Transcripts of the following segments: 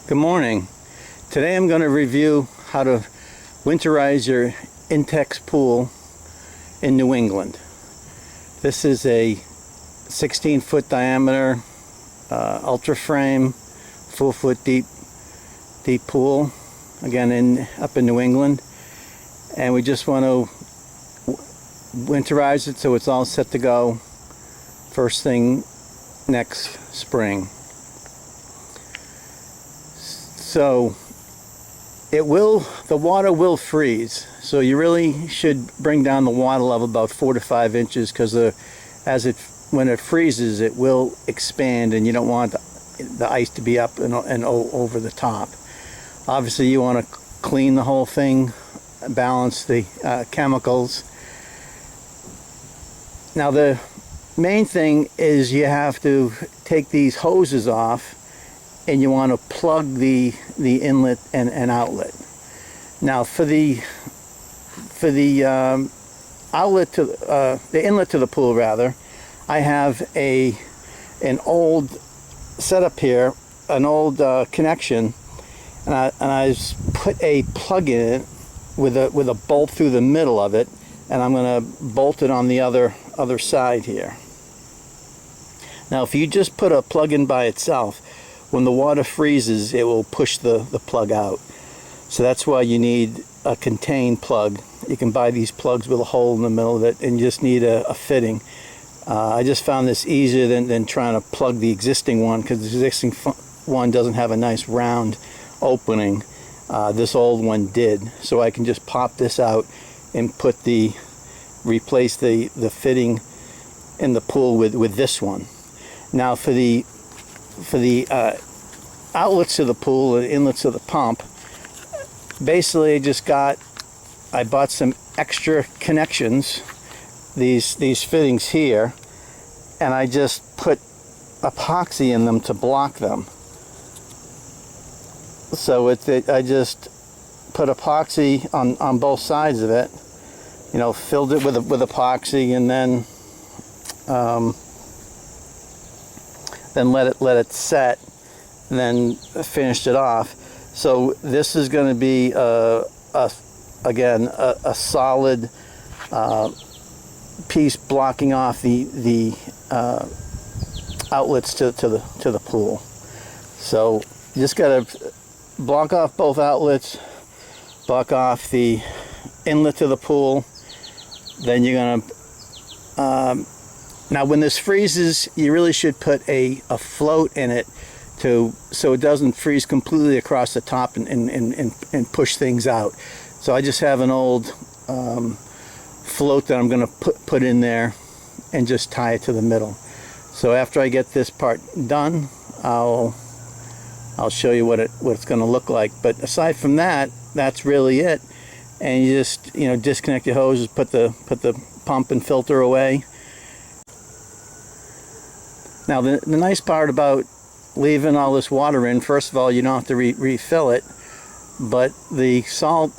Good morning. Today I'm going to review how to winterize your Intex pool in New England. This is a 16-foot diameter ultra frame, full foot deep pool, again up in New England, and we just want to winterize it so it's all set to go first thing next spring. So the water will freeze, so you really should bring down the water level about 4 to 5 inches, because when it freezes it will expand, and you don't want the ice to be up and over the top. Obviously you want to clean the whole thing, balance the chemicals. Now the main thing is you have to take these hoses off, and you want to plug the inlet and outlet. Now for the outlet to the inlet to the pool rather, I have an old setup here, an old connection, and I put a plug in it with a bolt through the middle of it, and I'm going to bolt it on the other side here. Now if you just put a plug in by itself, when the water freezes it will push the plug out. So that's why you need a contained plug. You can buy these plugs with a hole in the middle of it, and you just need a fitting. I just found this easier than trying to plug the existing one, because the existing one doesn't have a nice round opening. This old one did, so I can just pop this out and replace the fitting in the pool with this one. Now for the outlets to the pool, the inlets to the pump, basically I bought some extra connections, these fittings here, and I just put epoxy in them to block them. So I just put epoxy on both sides of it, filled it with epoxy, and then let it set, and then finished it off. So this is going to be again a solid piece blocking off the outlets to the pool. So you just got to block off both outlets, block off the inlet to the pool. Then you're going to now when this freezes, you really should put a float in it so it doesn't freeze completely across the top and push things out. So I just have an old float that I'm going to put in there and just tie it to the middle. So after I get this part done, I'll show you what it's going to look like. But aside from that, that's really it. And you just disconnect your hoses, put the pump and filter away. Now the nice part about leaving all this water in, first of all, you don't have to refill it, but the salt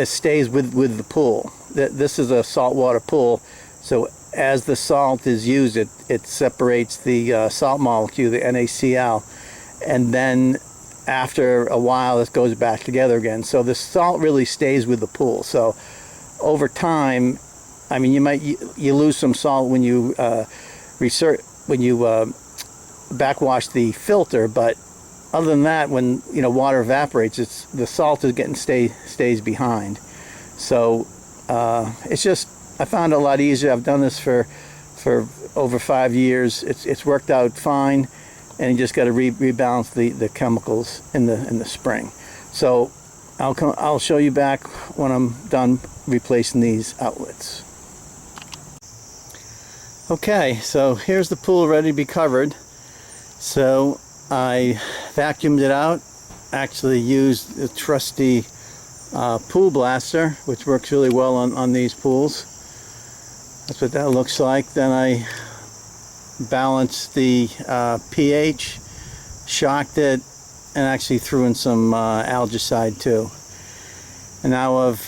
stays with the pool. This is a saltwater pool, so as the salt is used, it separates the salt molecule, the NaCl, and then after a while it goes back together again. So the salt really stays with the pool. So over time, I mean, you lose some salt when you backwash the filter, but other than that, when water evaporates, the salt stays behind. So it's just, I found it a lot easier. I've done this for over 5 years. It's worked out fine, and you just got to rebalance the chemicals in the spring. So I'll show you back when I'm done replacing these outlets. Okay, so here's the pool ready to be covered. So I vacuumed it out, actually used the trusty pool blaster, which works really well on these pools. That's what that looks like. Then I balanced the pH, shocked it, and actually threw in some algicide too. And now I've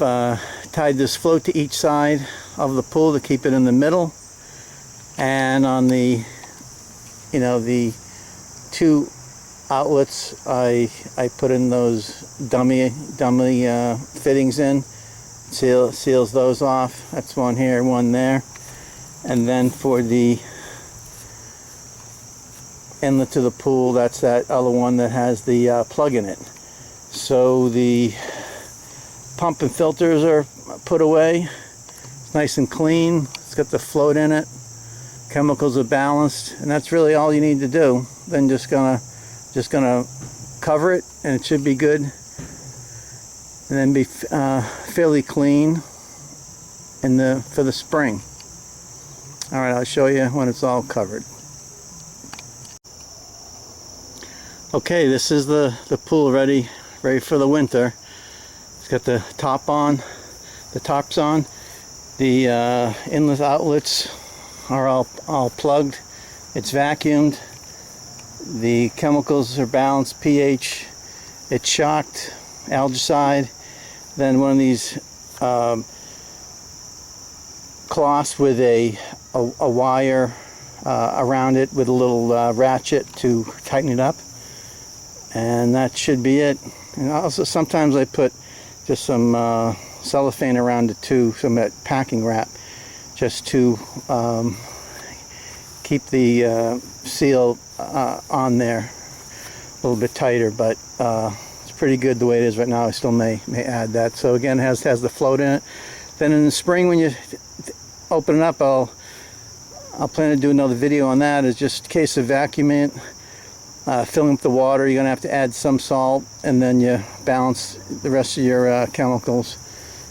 tied this float to each side of the pool to keep it in the middle. And on the, the two outlets, I put in those dummy fittings in. Seals those off. That's one here, one there. And then for the inlet to the pool, that's that other one that has the plug in it. So the pump and filters are put away. It's nice and clean. It's got the float in it. Chemicals are balanced, and that's really all you need to do. Then just gonna cover it, and it should be good. And then be fairly clean for the spring. All right, I'll show you when it's all covered. Okay, this is the pool ready for the winter. It's got the top on, the tops on. The inlet outlets are all plugged. It's vacuumed. The chemicals are balanced, pH. It's shocked, algicide. Then one of these cloths with a wire around it with a little ratchet to tighten it up. And that should be it. And also sometimes I put just some cellophane around it too, some packing wrap, just to keep the seal on there a little bit tighter, but it's pretty good the way it is right now. I still may add that. So again, it has the float in it. Then in the spring when you open it up, I'll plan to do another video on that. It's just a case of vacuuming it. Filling up the water, you're going to have to add some salt, and then you balance the rest of your chemicals,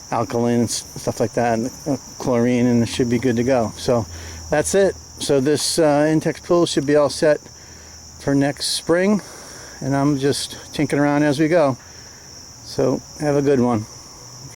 alkaline and stuff like that, and chlorine, and it should be good to go. So that's it. So this Intex pool should be all set for next spring, and I'm just tinkering around as we go. So have a good one.